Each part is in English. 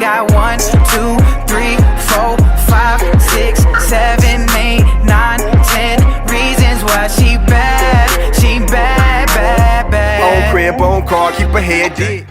got 1, 2, 3, 4, 5, 6, 7, 8, 9, 10 reasons why she bad. She bad, bad, bad. On crib, on car, keep her head deep.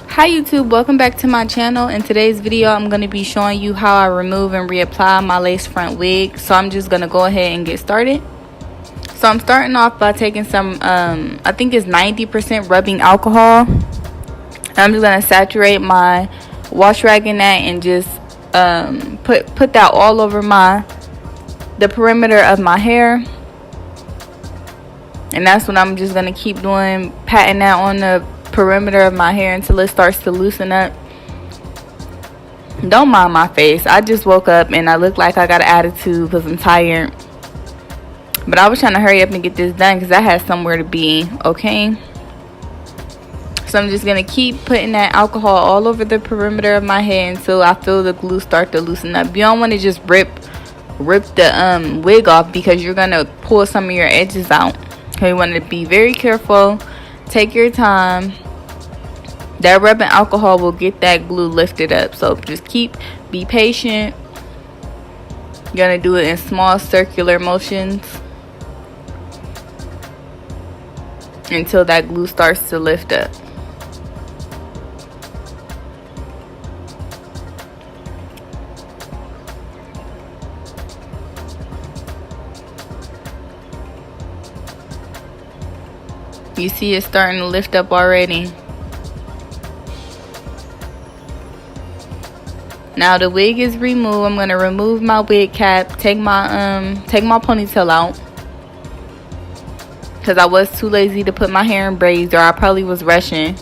Hi YouTube, welcome back to my channel. In today's video I'm going to be showing you how I remove and reapply my lace front wig. So I'm just going to go ahead and get started. So I'm starting off by taking some I think it's 90% rubbing alcohol. I'm just going to saturate my wash rag in that and just put that all over the perimeter of my hair. And that's what I'm just going to keep doing, patting that on the perimeter of my hair until it starts to loosen up. Don't mind my face. I just woke up and I look like I got an attitude because I'm tired. But I was trying to hurry up and get this done because I had somewhere to be, okay? So I'm just going to keep putting that alcohol all over the perimeter of my head until I feel the glue start to loosen up. You don't want to just rip the wig off because you're going to pull some of your edges out. Okay, you want to be very careful. Take your time. That rubbing alcohol will get that glue lifted up. So just be patient. You're going to do it in small circular motions until that glue starts to lift up. You see it starting to lift up already. Now the wig is removed. I'm going to remove my wig cap, take my ponytail out. Because I was too lazy to put my hair in braids, or I probably was rushing.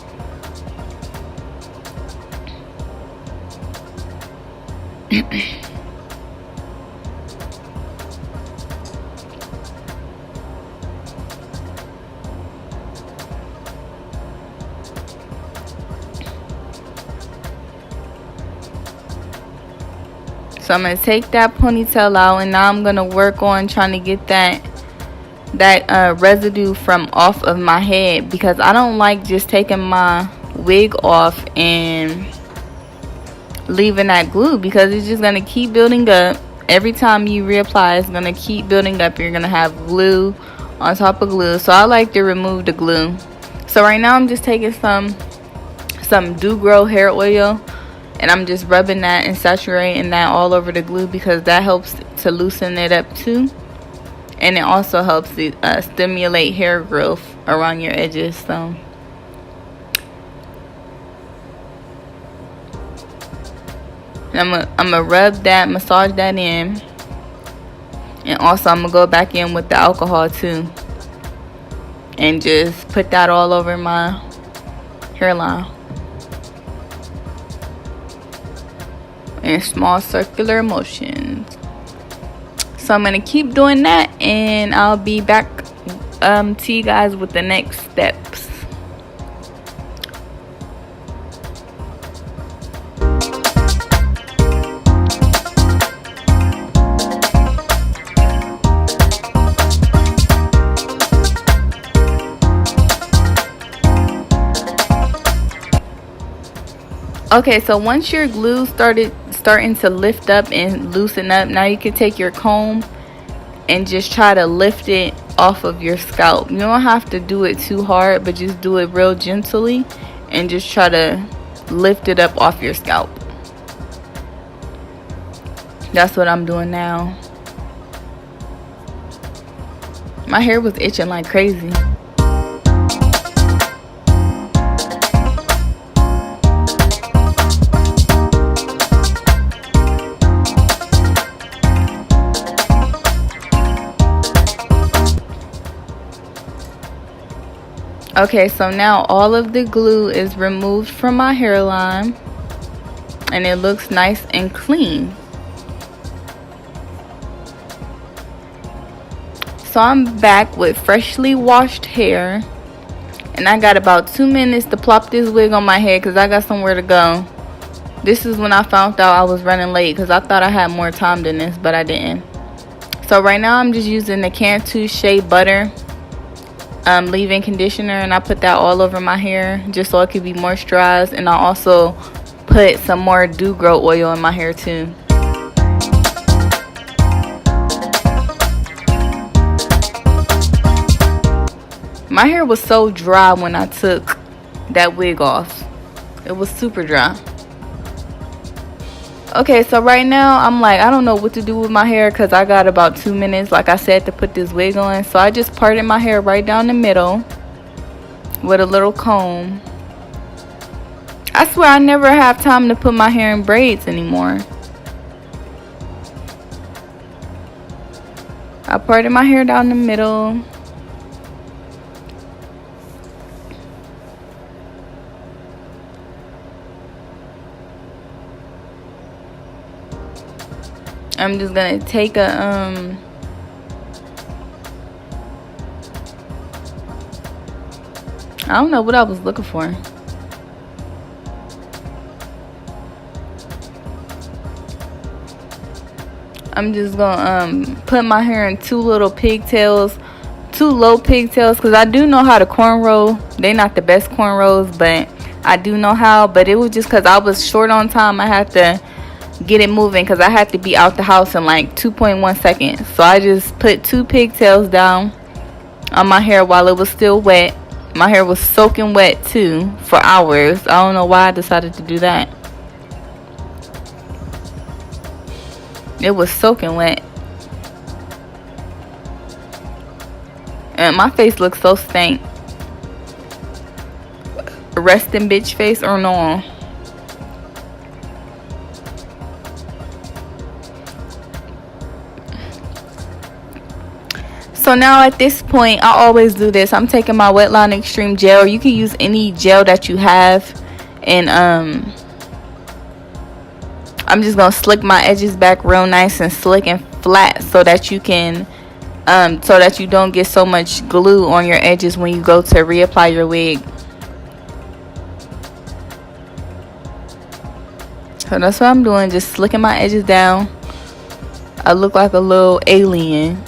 So I'm going to take that ponytail out, and now I'm going to work on trying to get that residue from off of my head, because I don't like just taking my wig off and leaving that glue, because it's just going to keep building up. Every time you reapply, it's going to keep building up. You're going to have glue on top of glue. So I like to remove the glue. So right now I'm just taking some Do Grow hair oil, and I'm just rubbing that and saturating that all over the glue, because that helps to loosen it up too. And it also helps stimulate hair growth around your edges. So I'm gonna rub that, massage that in. And also I'm gonna go back in with the alcohol too. And just put that all over my hairline. In small circular motions. So I'm going to keep doing that, and I'll be back to you guys with the next steps. Okay, so once your glue starting to lift up and loosen up, now you can take your comb and just try to lift it off of your scalp. You don't have to do it too hard, but just do it real gently and just try to lift it up off your scalp. That's what I'm doing now. My hair was itching like crazy. Okay, so now all of the glue is removed from my hairline, and it looks nice and clean. So I'm back with freshly washed hair, and I got about 2 minutes to plop this wig on my head because I got somewhere to go. This is when I found out I was running late, because I thought I had more time than this, but I didn't. So right now I'm just using the Cantu Shea Butter leave-in conditioner, and I put that all over my hair just so it could be moisturized. And I also put some more Do Grow oil in my hair too. My hair was so dry when I took that wig off. It was super dry. Okay, so right now I'm like, I don't know what to do with my hair because I got about 2 minutes, like I said, to put this wig on. So I just parted my hair right down the middle with a little comb. I swear I never have time to put my hair in braids anymore. I parted my hair down the middle. I'm just gonna take a I don't know what I was looking for. I'm just gonna put my hair in two little pigtails, two low pigtails, because I do know how to cornrow. They're not the best cornrows, but I do know how. But it was just because I was short on time. I had to get it moving because I had to be out the house in like 2.1 seconds. So I just put two pigtails down on my hair while it was still wet. My hair was soaking wet too for hours. I don't know why I decided to do that. It was soaking wet. And my face looks so stank. Resting bitch face or no? So now at this point, I always do this. I'm taking my Wetline Extreme gel. You can use any gel that you have. And I'm just going to slick my edges back real nice and slick and flat so that you can, so that you don't get so much glue on your edges when you go to reapply your wig. So that's what I'm doing, just slicking my edges down. I look like a little alien.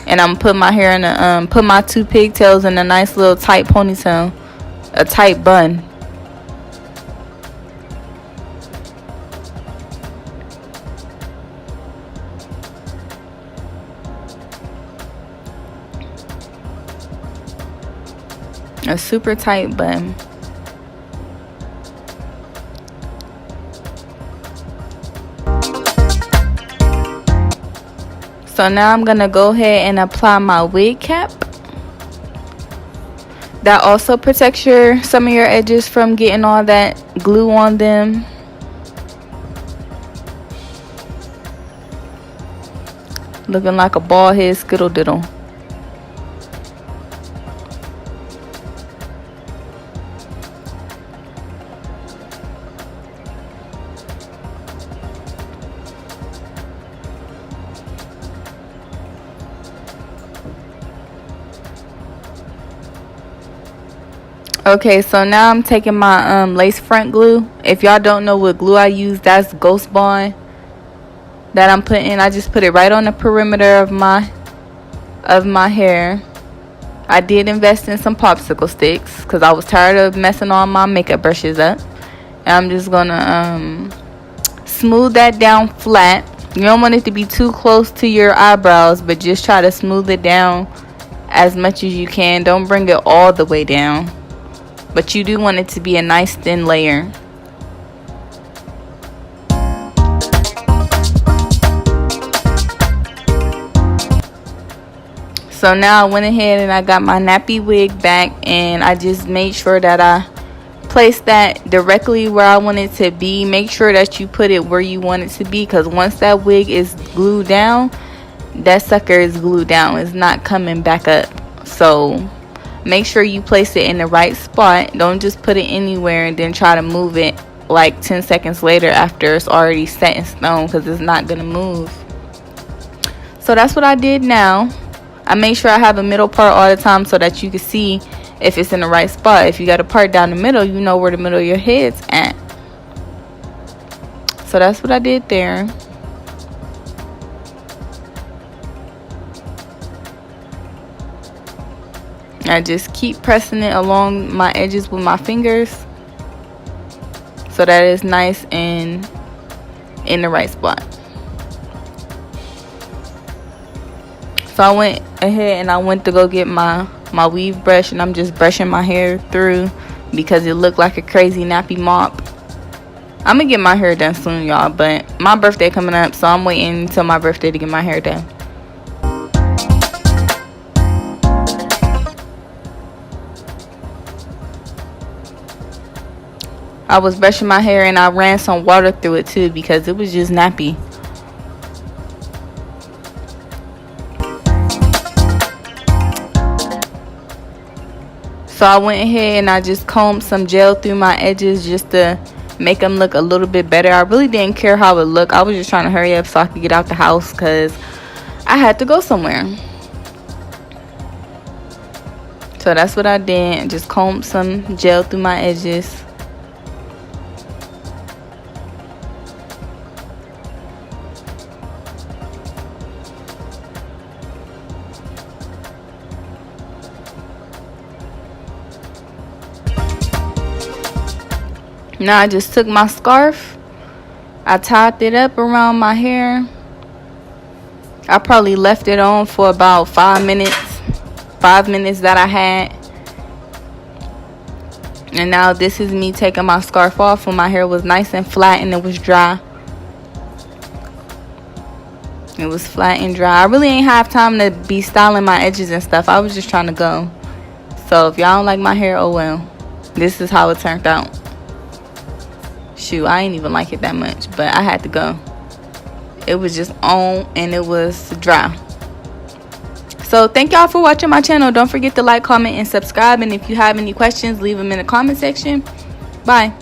And I'm putting my hair in a, put my two pigtails in a nice little tight ponytail, a tight bun. A super tight bun. So now I'm gonna go ahead and apply my wig cap. That also protects some of your edges from getting all that glue on them. Looking like a bald head skittle diddle. Okay, so now I'm taking my lace front glue. If y'all don't know what glue I use, that's Ghost Bond that I'm putting. I just put it right on the perimeter of my hair. I did invest in some popsicle sticks because I was tired of messing all my makeup brushes up. And I'm just gonna smooth that down flat. You don't want it to be too close to your eyebrows, but just try to smooth it down as much as you can. Don't bring it all the way down. But you do want it to be a nice thin layer. So now I went ahead and I got my nappy wig back, and I just made sure that I placed that directly where I want it to be. Make sure that you put it where you want it to be, because once that wig is glued down, that sucker is glued down. It's not coming back up. So make sure you place it in the right spot. Don't just put it anywhere and then try to move it like 10 seconds later after it's already set in stone, because it's not going to move. So that's what I did now. I make sure I have a middle part all the time so that you can see if it's in the right spot. If you got a part down the middle, you know where the middle of your head's at. So that's what I did there. I just keep pressing it along my edges with my fingers. so that it's nice and in the right spot. So I went ahead and I went to go get my weave brush, and I'm just brushing my hair through because it looked like a crazy nappy mop. I'm gonna get my hair done soon, y'all, but my birthday coming up, so I'm waiting until my birthday to get my hair done. I was brushing my hair and I ran some water through it too because it was just nappy. So I went ahead and I just combed some gel through my edges just to make them look a little bit better. I really didn't care how it looked. I was just trying to hurry up so I could get out the house because I had to go somewhere. So that's what I did. Just combed some gel through my edges. Now I just took my scarf, I tied it up around my hair. I probably left it on for about 5 minutes that I had. And now this is me taking my scarf off when my hair was nice and flat and it was dry. It was flat and dry. I really ain't have time to be styling my edges and stuff. I was just trying to go. So if y'all don't like my hair, oh well. This is how it turned out. Shoot, I ain't even like it that much, but I had to go. It was just on and it was dry. So thank y'all for watching my channel. Don't forget to like, comment, and subscribe. And if you have any questions, leave them in the comment section. Bye.